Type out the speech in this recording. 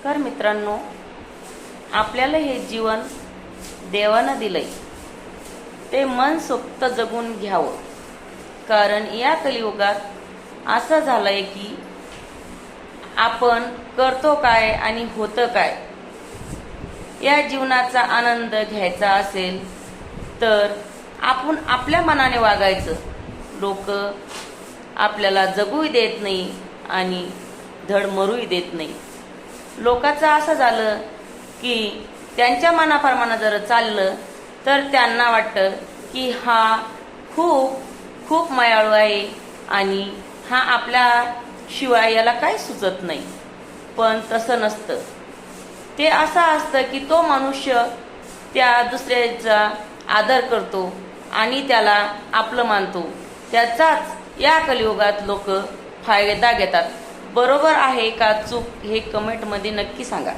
नमस्कार मित्रांनो, आपल्याला हे जीवन देवानं दिलंय ते मनसोक्त जगून घ्यावं. कारण या कलियुगात असं झालंय की आपण करतो काय आणि होतं काय. या जीवनाचा आनंद घ्यायचा असेल तर आपण आपल्या मनाने वागायचं. लोक आपल्याला जगूही देत नाही आणि धड मरूही देत नाही. लोकांचं असं झालं की त्यांच्या मनाप्रमाणे जर चाललं तर त्यांना वाटतं की हा खूप खूप मायाळू आहे आणि हा आपल्या शिवाय याला काही सुचत नाही. पण तसं नसतं. ते असं असतं की तो मनुष्य त्या दुसऱ्याचा आदर करतो आणि त्याला आपलं मानतो. त्याचाच या कलियुगात लोक फायदा घेतात. बरोबर आहे का चूक हे कमेंटमध्ये नक्की सांगा.